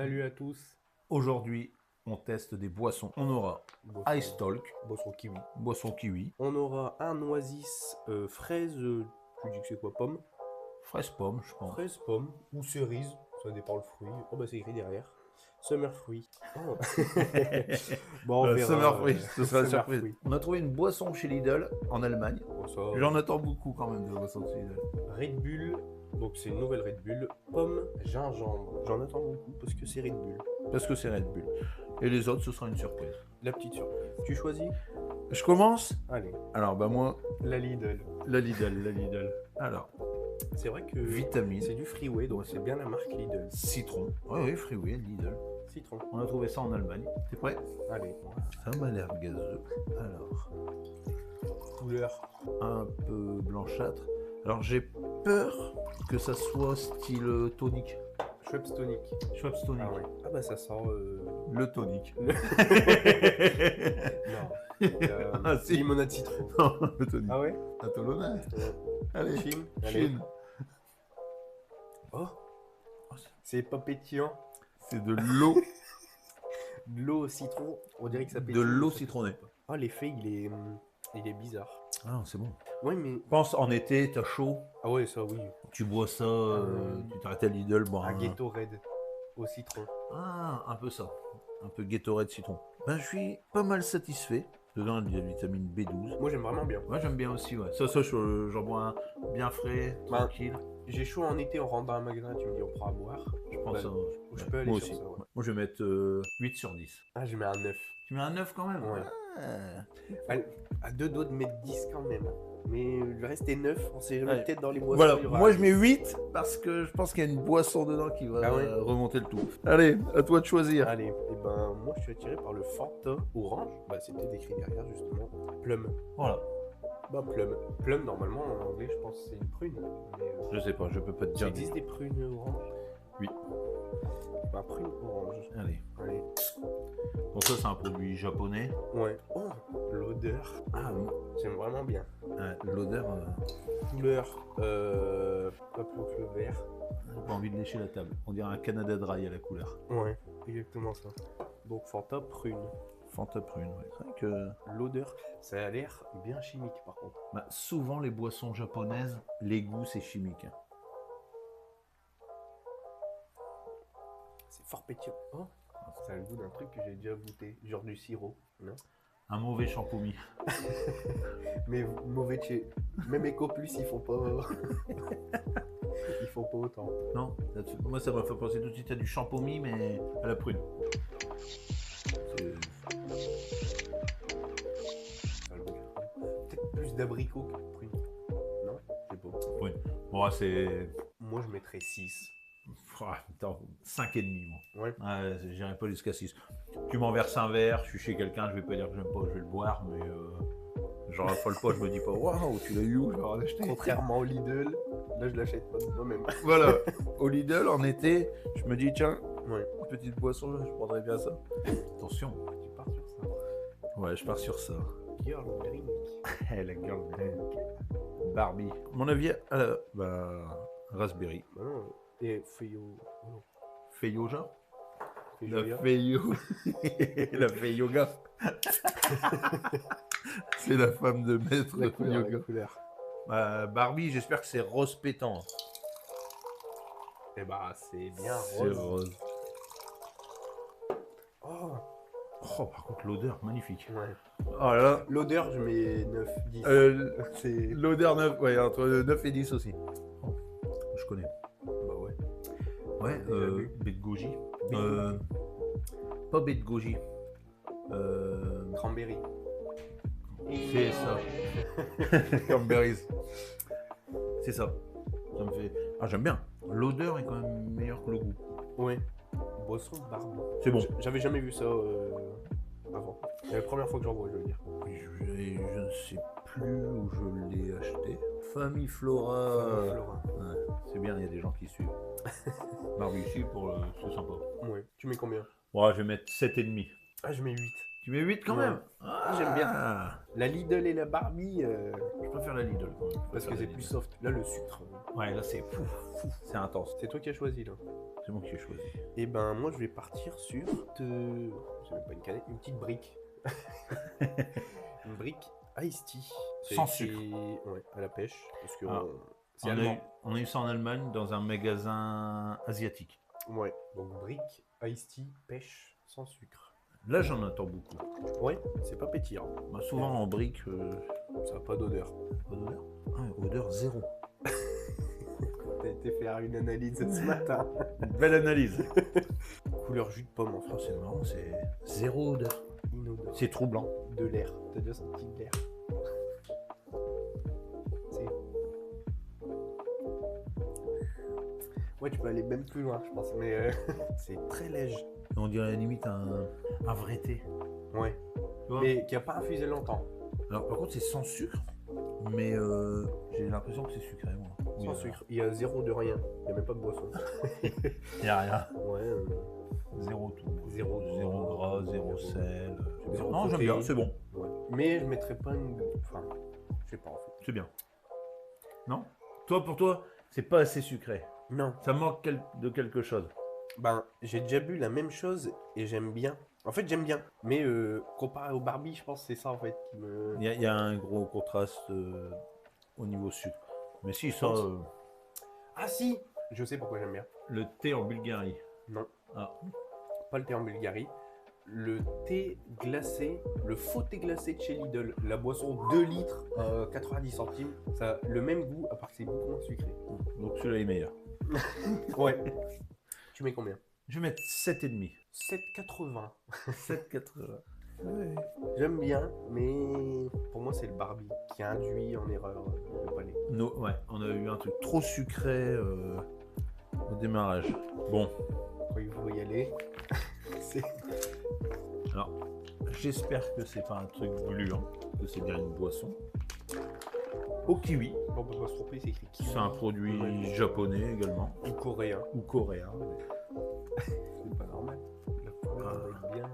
Salut à tous. Aujourd'hui, on teste des boissons. On aura Ice Talk, Boisson kiwi. boisson kiwi, On aura un oasis fraise, tu dis que c'est quoi, pomme? fraise pomme, je pense. Fraise, pomme ou cerise, ça dépend le fruit. Oh bah c'est écrit derrière. Summer fruit. Oh. Bon, on verra. Summer Fruit, ce sera la Summer surprise. fruit. On a trouvé une boisson chez Lidl en Allemagne. Bon, ça, J'en attends beaucoup quand même de boissons de chez Lidl. Red Bull, donc c'est une nouvelle Red Bull. Pomme, gingembre. J'en attends beaucoup parce que c'est Red Bull. Parce que c'est Red Bull. Et les autres, ce sera une surprise. La petite surprise. Tu choisis? Je commence. Allez. Alors, bah moi, La Lidl. la Lidl. Alors, C'est vrai que vitamine, c'est du freeway, donc c'est bien la marque Lidl. citron. Oui, Freeway, Lidl. Citron. On a trouvé ça en Allemagne. T'es prêt? Allez. Ça m'a l'air gazeux. Alors, Couleur. un peu blanchâtre. Alors, j'ai peur que ça soit style tonique. Schweppes tonic. Schweppes tonic. Ah ouais. Ah bah ça sent... Le tonic. Non. Ah, si. Limonade citron. Non, le tonic. Ah ouais? Un tolonais. Allez, Chine. Chine. Oh, c'est pas pétillant. C'est de l'eau, De l'eau au citron. On dirait que ça pétille. de l'eau citronnée. Ah, l'effet, il est bizarre. Ah, c'est bon. Ouais, mais... Pense en été, t'as chaud, Ah ouais, ça, oui. tu bois ça, tu t'arrêtes à Lidl, boire Un Gatorade au citron. Ah, un peu ça. Un peu Gatorade citron. Ben, je suis pas mal satisfait. Dedans, il y a de la vitamine B12. Moi, j'aime vraiment bien. Moi, j'aime bien aussi, ouais. Ça, j'en bois un bien frais, Bah, tranquille. J'ai chaud en été, on rentre dans un magasin, tu me dis on prend à boire. Je prends Bah, ça. je Ouais. peux aller Moi sur aussi. ça, ouais. Moi, je vais mettre 8 sur 10. Ah, je mets un 9. Tu mets un 9 quand même? Ouais. Ah. À deux doigts de mettre 10 quand même. Mais le reste est 9, on sait jamais, Ouais. peut-être dans les boissons. Voilà, il y aura moi un je mets 10. 8 parce que je pense qu'il y a une boisson dedans qui va Ah ouais. remonter le tout. Allez, à toi de choisir. Allez, et ben moi je suis attiré par le Fanta orange. Bah c'était décrit derrière justement. Plum. Voilà. Bah plum. Plum normalement en anglais je pense que c'est une prune. Mais Je sais pas, je peux pas te ça dire. existe des prunes oranges? Oui. Bah prune orange. Allez. Allez. Donc ça c'est un produit japonais. Ouais. Oh, l'odeur. Ah, J'aime vraiment bien. l'odeur, Couleur. Pas plus que le vert. j'ai pas envie de lécher la table. On dirait un Canada Dry à la couleur. Ouais, exactement ça. Donc Fanta prune. Fanta prune, ouais. C'est vrai que L'odeur, ça a l'air bien chimique par contre. bah, souvent les boissons japonaises, les goûts c'est chimique. Hein. C'est fort pétillant. Oh, ça a le goût d'un truc que j'ai déjà goûté, genre du sirop, non? Un mauvais champomis. Mais mauvais de chez... Même Ecoplus, ils font pas... ils font pas autant. Non, moi ça m'a fait penser tout de suite à du champomis mais à la prune. C'est- Ça a le goût de la prune. Peut-être plus d'abricot que de prune. Non? Je sais pas. Prune. Bon, c'est... Moi, je mettrais 6. Attends, 5,5 moi. Ouais. Ouais, j'irai pas jusqu'à 6. Tu m'en verses un verre, je suis chez quelqu'un, je vais pas dire que j'aime pas, je vais le boire, mais j'en raffole pas, je me dis pas waouh, tu l'as eu où, je vais en acheter. Contrairement au Lidl, là, je l'achète pas de moi-même. Voilà, au Lidl en été, je me dis tiens, Ouais. une petite boisson, je prendrais bien ça. Attention, Tu pars sur ça. ouais, je pars sur ça. Girl drink. La girl drink. Barbie. Mon avis, raspberry. Bah non. Et Feyo. Oh non. Feyoja. Feyoya. La Feyo. La Feyoga. C'est la femme de maître La de couleur, yoga. la couleur. Barbie, j'espère que c'est rose pétant. Eh bah, c'est bien C'est rose. rose. Oh, Oh, par contre, l'odeur, magnifique. ouais. Oh là là. L'odeur, je mets 9, 10. C'est... L'odeur 9, ouais, entre 9 et 10 aussi. Oh, je connais. Bah ouais. Ouais, Déjà vu. baie de goji. Baie Pas baie de goji. Cranberry. C'est ça. Cranberries. C'est ça. Ça me fait. Ah, j'aime bien. L'odeur est quand même meilleure que le goût. Ouais. Boisson Barbie. C'est bon. J'avais jamais vu ça avant. C'est la première fois que j'en vois, je veux dire. Je ne sais plus où je l'ai acheté. Famille Flora. Flora. Ouais, c'est bien, il y a des gens qui suivent. Barbie ici, c'est sympa. Ouais. Tu mets combien? Bon, je vais mettre 7,5. Ah, je mets 8. Tu Tu mets 8 quand Ouais. même. Ah, j'aime bien. La Lidl et la Barbie, Je préfère la Lidl quand même. Je parce préfère que la c'est Lidl. plus soft. Là, le sucre, Ouais, là c'est c'est intense. c'est toi qui as choisi là. C'est moi qui ai choisi. Et ben moi je vais partir sur c'est même pas une canette, une petite brique. Une brique Ice Tea. Sans C'est- sucre. Ouais, à la pêche. Parce que Ah. c'est On a, eu, allemand. on a eu ça en Allemagne dans un magasin asiatique. Ouais, donc brique Ice Tea pêche sans sucre. Là j'en attends beaucoup. Ouais, c'est pas pétillant. Bah, souvent en brique, Ça n'a pas d'odeur. pas d'odeur. Ah, odeur zéro. T'as été faire une analyse ce matin. Belle analyse. Couleur jus de pomme en Oh, France. c'est marrant, c'est zéro odeur. Inodore. C'est troublant. De l'air. T'as déjà senti de l'air. C'est. Ouais, tu peux aller même plus loin, je pense. Mais c'est très léger. On dirait limite un vrai thé. Ouais. Tu vois. Mais qui a pas infusé longtemps. Alors par contre c'est sans sucre, mais j'ai l'impression que c'est sucré moi. Sans sucre. Il y a zéro de rien. Il n'y a même pas de boisson. Il n'y a rien. Ouais. Zéro tout. Zéro Gras, zéro sel. Zéro Non, j'aime bien, protéine. c'est bon. Ouais. Mais je mettrais pas une. Enfin, je sais pas en fait. C'est bien. Non? Toi, pour toi, c'est pas assez sucré. Non. Ça manque de quelque chose. Ben, j'ai déjà bu la même chose et j'aime bien. En fait, j'aime bien. Mais comparé au Barbie, je pense que c'est ça en fait qui me. Il y a un gros contraste au niveau sucre. Mais si, ça, pense. Ah si. Je sais pourquoi j'aime bien. le thé en Bulgarie. Non. Ah, Pas le thé en Bulgarie. Le thé glacé, le faux thé glacé de chez Lidl, la boisson 2 litres, 90 centimes, ça a le même goût, à part que c'est beaucoup moins sucré. donc celui-là est meilleur. Ouais. Tu mets combien? Je vais mettre 7,5. 7,80. 7,80. J'aime bien, mais pour moi c'est le Barbie qui a induit en erreur le palais. Ouais, on a eu un truc trop sucré au démarrage. Bon, Quand il faut y aller, c'est... alors, j'espère que c'est pas un truc gluant, que c'est bien une boisson. Au kiwi, On peut pas se tromper, c'est écrit kiwi. c'est un produit Ouais. japonais également, Ou coréen. ou coréen. C'est pas normal. La couleur Ah. doit être bien.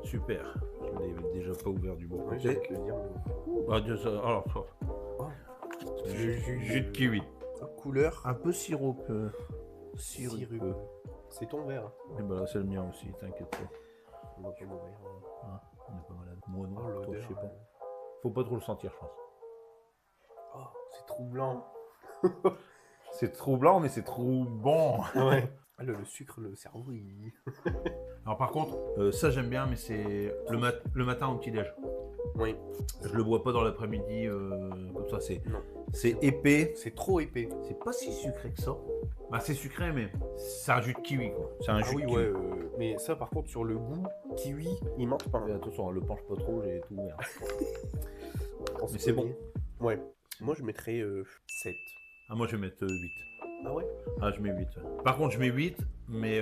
Super, je l'ai déjà pas ouvert du bon Ouais, j'allais côté. te le dire. Ah, Dieu, alors, Oh. jus de kiwi. Couleur Un peu sirupeux. sirupeux. C'est ton verre. Et bah là, c'est le mien aussi, t'inquiète pas. On va pas mourir. Ah, on est pas malade. Moi non, Oh, toi, l'odeur. je sais pas. Faut pas trop le sentir, je pense. Oh, c'est troublant. C'est troublant, mais c'est trop bon. Ouais. Ah, le sucre, le cerveau, il... Alors par contre, ça j'aime bien, mais c'est le matin au petit-déj. Oui. Je le bois pas dans l'après-midi comme ça. Non. C'est épais. C'est trop épais. C'est pas si sucré que ça. Bah c'est sucré, mais c'est un jus de kiwi quoi. C'est un Ah jus oui, de kiwi. ouais. Mais ça, par contre, sur le goût, kiwi, il manque pas. Mais attention, le penche pas trop, j'ai tout ouvert. On se Mais c'est bon. connaît. Ouais. Moi, je mettrais 7. Ah moi je vais mettre 8. Ah ouais? Ah je mets 8. Par contre je mets 8, mais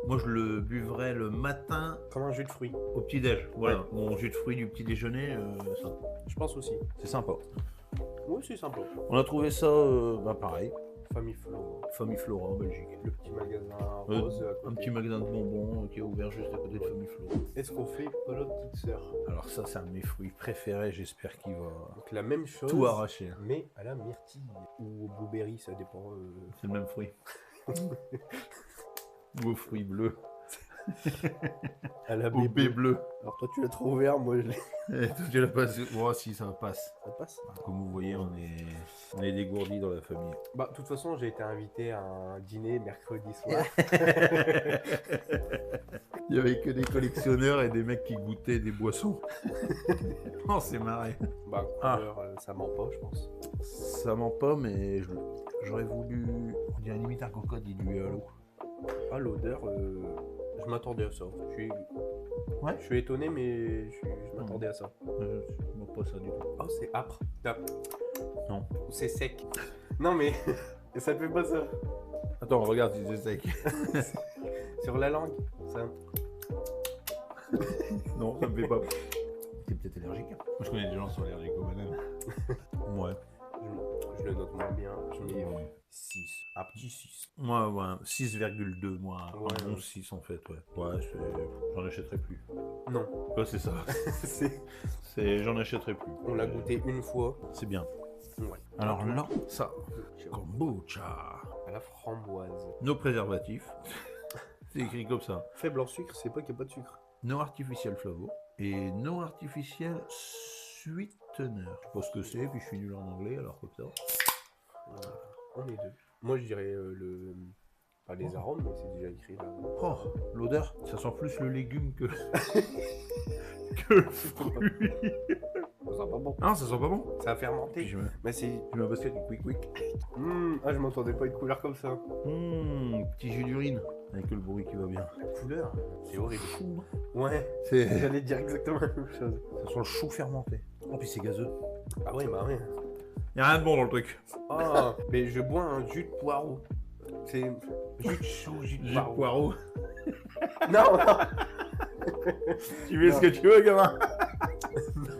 moi je le buvrais le matin Comme un jus de fruits. au petit-déj. Voilà, Ouais. mon jus de fruits du petit-déjeuner, ça. Je pense aussi. C'est sympa. Oui, c'est sympa. On a trouvé ça, pareil, Famille Flo. Famille Flora en Belgique. Le petit magasin rose à côté. Un petit magasin de bonbons qui est ouvert juste à côté de Famille Flora. Est-ce qu'on fait pas notre petite sœur? Alors ça, c'est un de mes fruits préférés. J'espère qu'il va Donc la même chose. tout arracher. Mais à la myrtille. Ou au blueberry, ça dépend. C'est le même fruit. Ou aux fruits bleus. À la Au bébé. B bleu. Alors toi, tu l'as trop ouvert, moi, je l'ai. Et toi, tu l'as pas... Bon, si, ça passe. Ça passe? Comme vous voyez, on est dégourdis dans la famille. Bah, de toute façon, j'ai été invité à un dîner mercredi soir. Il y avait que des collectionneurs et des mecs qui goûtaient des boissons. On s'est marré. Bah, couleur, ça ment pas, je pense. Ça ment pas, mais j'aurais voulu... On dirait limite un coca dilué à l'eau. Ah, l'odeur, je m'attendais à ça. Ouais. Je suis étonné, mais je m'attendais à ça. Je vois pas ça du tout. Oh, c'est âpre. Non. Ou c'est sec. Non, mais ça te fait pas ça. Attends, regarde si c'est sec. Sur la langue, ça. Non, ça me fait pas. T'es peut-être allergique. Moi, je connais des gens qui sont allergiques aux bananes. Ouais. Je le note moins bien. Je mets 6. Un petit 6. Moi, ouais, 6,2, moi, Ouais. un bon 6 en fait, ouais. Ouais, j'en achèterai plus. Non. Ouais, c'est ça. J'en achèterai plus. On l'a goûté une fois. C'est bien. Ouais. Alors là, ça, kombucha. À la framboise. No préservatifs. C'est écrit comme ça. Faible en sucre, c'est pas qu'il n'y a pas de sucre. No artificial flavor et no artificial sweetener. Je sais pas ce que c'est, puis je suis nul en anglais, alors comme ça. On est deux. Moi, je dirais pas les arômes, mais c'est déjà écrit là. Oh, l'odeur, ça sent plus le légume que que le fruit. Ça sent pas bon. Ah, ça sent pas bon. Ça a fermenté. Puis je mets Mais c'est. un basket quick quick. Ah, je m'entendais pas une couleur comme ça. Petit jus d'urine avec le bruit qui va bien. La couleur, c'est horrible. Chou. Ouais, C'est j'allais dire exactement la même chose. ça sent le chou fermenté. Oh, puis c'est gazeux. Ah ouais, bah ouais. Y a rien de bon dans le truc. Ah, mais je bois un jus de poireau. C'est jus de chou, jus de Jus de poireau. poireau. Non, non. Tu fais ce que tu veux, gamin.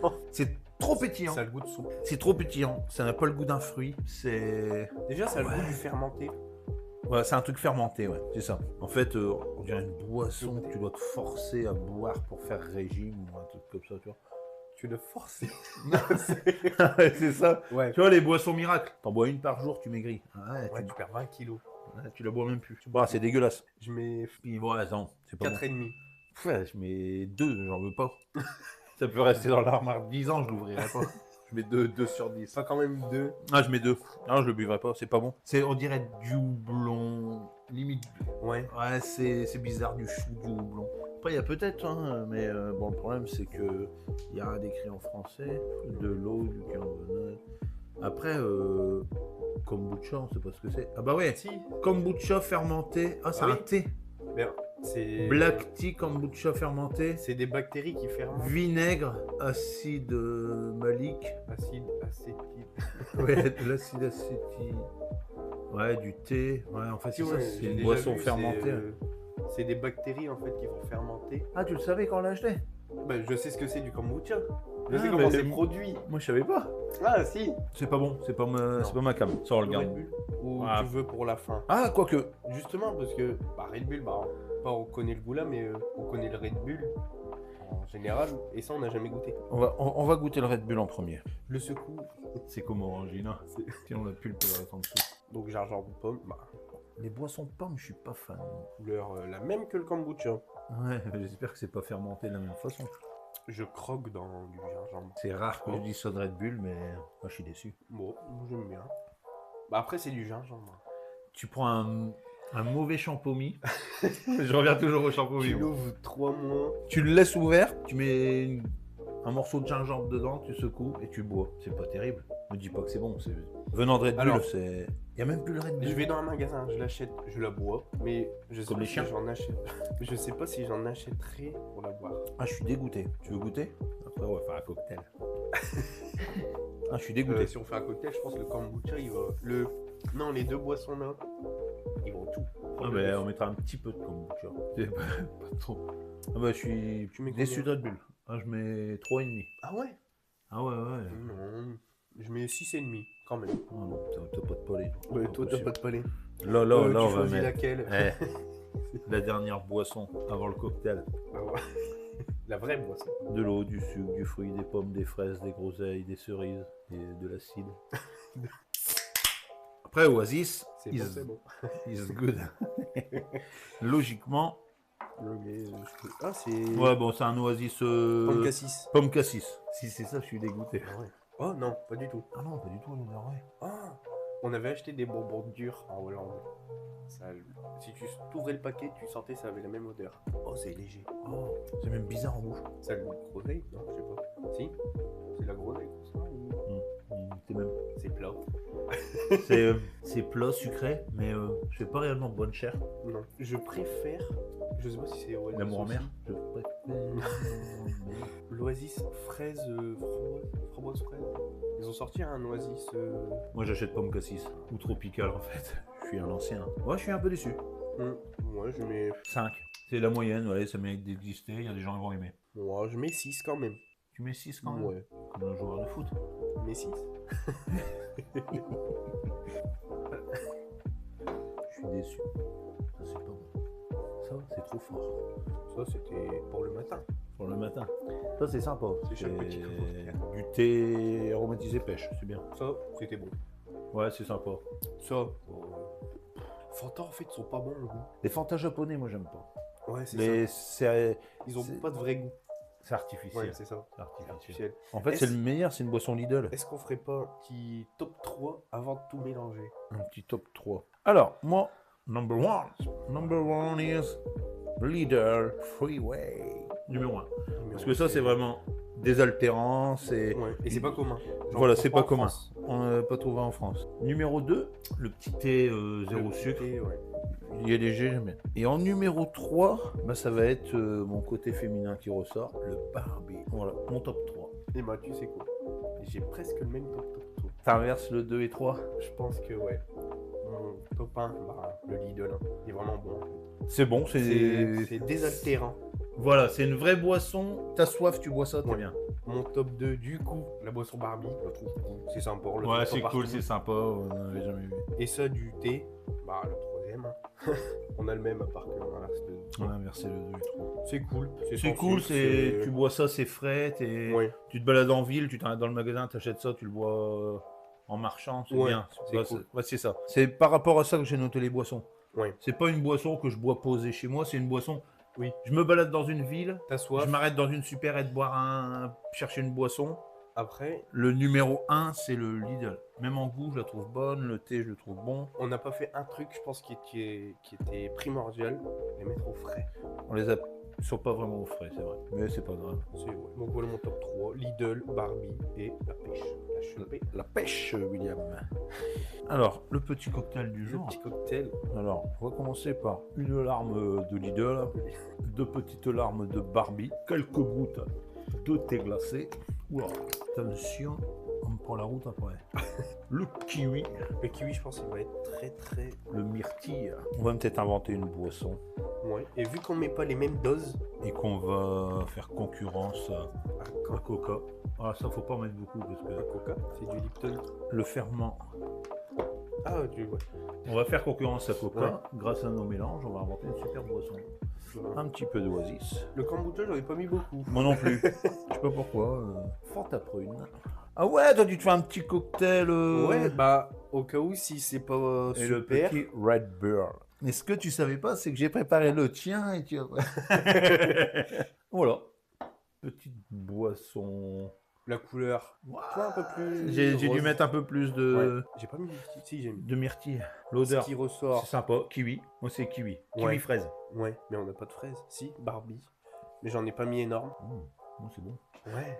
Non. C'est trop pétillant. Ça a le goût de soupe. C'est trop pétillant. Ça n'a pas le goût d'un fruit. C'est. Déjà, ça a le Ouais. goût du fermenté. Ouais, c'est un truc fermenté, ouais. C'est ça. En fait, on dirait une boisson que tu dois te forcer à boire pour faire régime ou un truc comme ça, tu vois. Tu le forces. C'est ça. Ouais. Tu vois, les boissons miracles. T'en bois une par jour, tu maigris. Ouais, Ouais, tu perds 20 kilos. tu la bois même plus. Bah, c'est dégueulasse. Je mets Puis, ouais, attends, c'est pas 4,5. bon. Ouais, je mets 2, j'en veux pas. Ça peut rester dans l'armoire 10 ans, je l'ouvrirai pas. Je mets 2 sur 10. Pas quand même 2. Ah, je mets 2. Ah, je le buvrai pas, c'est pas bon. On dirait du houblon. Limite. Ouais. Ouais, c'est bizarre, du chou, du houblon. Après, il y a peut-être, hein, mais bon, le problème, c'est que il y a rien d'écrit en français. De l'eau, du carbonate. Après, kombucha, on sait pas ce que c'est. Ah bah ouais, Si. kombucha fermenté. Ah, c'est Ah oui. un thé. Bien. C'est. Black tea kombucha fermenté. C'est des bactéries qui fermentent. Vinaigre, acide malique. Acide acétique. Ouais, de l'acide acétique. Ouais, du thé. Ouais, en fait, c'est ça, c'est j'ai une déjà boisson vu, fermentée. C'est des bactéries en fait qui vont fermenter. Ah, tu le savais quand on l'a acheté? Bah, je sais ce que c'est du kombucha. Je Ah, sais comment mais- c'est produit. Moi, je savais pas. Ah si. C'est pas bon, c'est pas ma cam. Ça, on le Le garde. Red Bull. Ou Ah. tu veux pour la fin. Ah, quoique. Justement parce que Red Bull, bah, pas on connaît le goût là, mais on connaît le Red Bull en général. Et ça, on n'a jamais goûté. On va goûter le Red Bull en premier. Le secoue. C'est comme Orangina. C'est- Tiens, on la pulpe là, en dessous. Donc gingembre pomme. Bah, Les boissons de pommes, je suis pas fan. couleur la même que le kombucha. Ouais, j'espère que c'est pas fermenté de la même façon. Je croque dans du gingembre. C'est rare que je dise ça de Red Bull, mais moi, je suis déçu. Bon, j'aime bien. Bah après, c'est du gingembre. Tu prends un mauvais champomis. Je reviens toujours au champomis. Tu moi. l'ouvres 3 mois. Tu le laisses ouvert, tu mets un morceau de gingembre dedans, tu secoues et tu bois. C'est pas terrible. Ne dis pas que c'est bon. Venant de Red Bull, Alors, c'est. Il y a même plus le Red Bull. Je vais dans un magasin, je l'achète, je la bois, mais je sais Comme pas les si chiens. j'en achète. Je sais pas si j'en achèterai pour la boire. Ah, je suis dégoûté. Tu veux goûter? Après, on va faire un cocktail. Ah, je suis dégoûté. Si on fait un cocktail, je pense que le kombucha, il va. Non, les deux boissons là, ils vont tout. Ah, ben, on mettra un petit peu de kombucha. C'est pas trop. Ah, bah, je suis Tu mets déçu combien de Red Bull. Ah, je mets 3,5. Ah ouais. Ah, ouais. Non, je mets 6,5 quand même. Oh, non, t'as pas de palais. Ouais, toi, t'as pas de palais. Là, on tu va choisis mettre. laquelle Eh, la dernière boisson avant le cocktail. Ah ouais. La vraie boisson. De l'eau, du sucre, du fruit, des pommes, des fraises, des groseilles, des cerises et de l'acide. Après, Oasis C'est bon, is, c'est bon. is good. Logiquement, Ah, c'est. ouais, bon, c'est un Oasis Pomme cassis. pomme cassis. Si c'est ça, je suis dégoûté. Ah ouais. Oh non, pas du tout. Ah non, pas du tout, ouais. Ah, on avait acheté des bonbons durs en Hollande. Ça, si tu t'ouvrais le paquet, tu sentais ça avait la même odeur. Oh, c'est léger. Oh, c'est même bizarre en bouche. Ça a le goût de groseille? Non, je sais pas. Si? C'est de la groseille pour ça ou... C'est même. C'est plat. C'est plat, sucré, mais je fais pas réellement bonne chair. Non. Je préfère. Je sais pas si c'est Oasis. L'amour en aussi. mer. Je préfère. L'Oasis fraise, framboise fraise. Ils ont sorti un Oasis. Moi, j'achète pomme cassis ou tropical en fait. Je suis un ancien. Ouais, je suis un peu déçu. Moi, je mets. 5. C'est la moyenne, ouais, ça mérite d'exister. Il y a des gens qui vont aimer. Moi, je mets 6 quand même. Tu mets 6 quand même. Ouais. Comme un joueur de foot. Mais 6. Je suis déçu. Ça, c'est pas bon. Ça, c'est trop fort. Ça, c'était pour le matin. Pour le matin. Ça, c'est sympa. C'est chaque petit jour. Du thé aromatisé pêche, c'est bien. Ça, c'était bon. Ouais, c'est sympa. Ça, Fanta, en fait, ils sont pas bons, le goût. Les Fanta japonais, moi, j'aime pas. Ouais, c'est Les... ça. Ils ont c'est- pas de vrai goût. C'est artificiel. Ouais, c'est ça. C'est artificiel. Artificiel. En fait, c'est le meilleur, c'est une boisson Lidl. Est-ce qu'on ferait pas un petit top 3 avant de tout mélanger? Un petit top 3. Alors, moi, number one is Lidl Freeway. Numéro 1. Parce que ça, c'est vraiment désaltérant, c'est... Ouais, et c'est pas commun. Genre, Voilà, on c'est trouve pas commun. France. On n'a pas trouvé en France. Numéro 2, le petit thé zéro Le sucre. thé, ouais. Il est léger, j'aime bien. Et en numéro 3, bah, ça va être mon côté féminin qui ressort, le Barbie. Voilà, mon top 3. Et bah, tu sais quoi? J'ai presque le même top top top. T'inverses le 2 et 3. Je pense que, ouais. Mon top 1, bah, le Lidl, hein. Il est vraiment bon. En fait. C'est bon, C'est désaltérant. Voilà, c'est une vraie boisson. T'as soif, tu bois ça, t'es Ouais. bien. Mon top 2, du coup, la boisson Barbie, je le trouve cool. C'est sympa. on le Ouais, trouve c'est pas cool, partout. c'est sympa, on n'avait jamais vu. Et ça, du thé, bah, le troisième. hein. On a le même, à part qu'on inverse le. On a inversé le 2 et 3. C'est cool. C'est sans cool, sucre, tu bois ça, c'est frais, Ouais. tu te balades en ville, tu t'arrêtes dans le magasin, t'achètes ça, tu le bois en marchant, c'est Ouais, bien. c'est Ouais, cool. ouais, c'est ça. C'est par rapport à ça que j'ai noté les boissons. Ouais. C'est pas une boisson que je bois posée chez moi, c'est une boisson. Oui. Je me balade dans une ville, T'as soif. je m'arrête dans une supérette chercher une boisson. Après, Le numéro 1, c'est le Lidl. Même en goût, je la trouve bonne, le thé, je le trouve bon. on n'a pas fait un truc, je pense, qui était primordial, les mettre au frais. On les a... Ils sont pas vraiment au frais, c'est vrai. Mais c'est pas grave. C'est, ouais. Donc voilà mon top 3. Lidl, Barbie et la pêche. La chupée. La pêche, William. Alors, le petit cocktail du Le jour. petit cocktail. Alors, on va commencer par une larme de Lidl, 2 petites larmes de Barbie, quelques gouttes de thé glacé. Oula, attention, on me prend la route après. Le kiwi, Le kiwi, je pense qu'il va être très très... le myrtille. On va peut-être inventer une boisson Ouais. Et vu qu'on met pas les mêmes doses et qu'on va faire concurrence à à Coca. Ah, ça, faut pas en mettre beaucoup parce que Coca, c'est du Lipton. le ferment. Ah, tu vois. On va faire concurrence à Coca Ouais. grâce à nos mélanges. On va inventer une super boisson. Un petit peu d'oasis. Le kombucha, j'en ai pas mis beaucoup. Moi non plus. Je sais pas pourquoi. Fanta prune. Ah ouais, toi tu te fais un petit cocktail. Ouais, bah, au cas où, si c'est pas Et le super... petit Red Bull. Mais ce que tu savais pas, c'est que j'ai préparé le tien et tu Voilà. Petite boisson. La couleur, tu vois, un peu plus... J'ai dû rose. mettre un peu plus de, Ouais. J'ai pas mis... Si, j'ai mis. de myrtille. Ce L'odeur, qui c'est ressort... sympa. Kiwi. Moi c'est kiwi. Kiwi Ouais. fraise. Ouais, mais on n'a pas de fraises. Si, Barbie. Mais j'en ai pas mis énorme. Non, c'est bon. Ouais.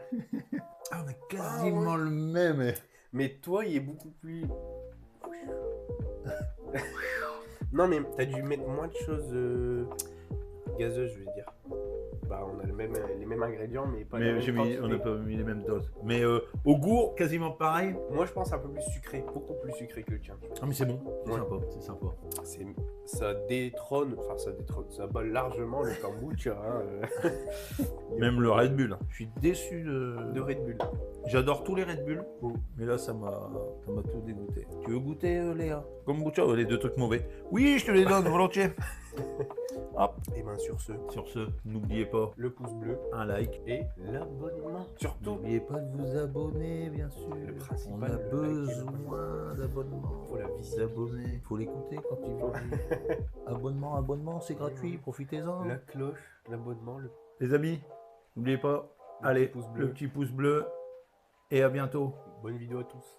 Ah, on a quasiment le même. Mais toi, il est beaucoup plus... Non, mais t'as dû mettre moins de choses gazeuses, je veux dire. Bah, on a les mêmes ingrédients, mais pas les Mais mêmes on n'a quantités. pas mis les mêmes doses. Mais au goût, quasiment pareil. Moi, je pense un peu plus sucré, beaucoup plus sucré que le tien. Ah mais c'est bon, c'est Ouais. sympa, c'est sympa. Ça détrône, ça bat largement le kombucha. Hein. Même le Red Bull. Je suis déçu De Red Bull. J'adore tous les Red Bull, Mm. mais là ça m'a tout dégoûté. Tu veux goûter Léa? Kombucha, les 2 trucs mauvais. Oui, je te les donne volontiers. Hop. Et ben sur ce, Sur ce, n'oubliez pas le pouce bleu un like. et l'abonnement. Surtout, N'oubliez pas de vous abonner, bien sûr. Le principal, On a le like et besoin d'abonnement. pour la visite. S'abonner. Faut l'écouter quand il veut. Abonnement, c'est gratuit, profitez-en. La cloche, l'abonnement, le Les amis, n'oubliez pas, Le allez, petit pouce bleu. le petit pouce bleu. Et à bientôt. bonne vidéo à tous.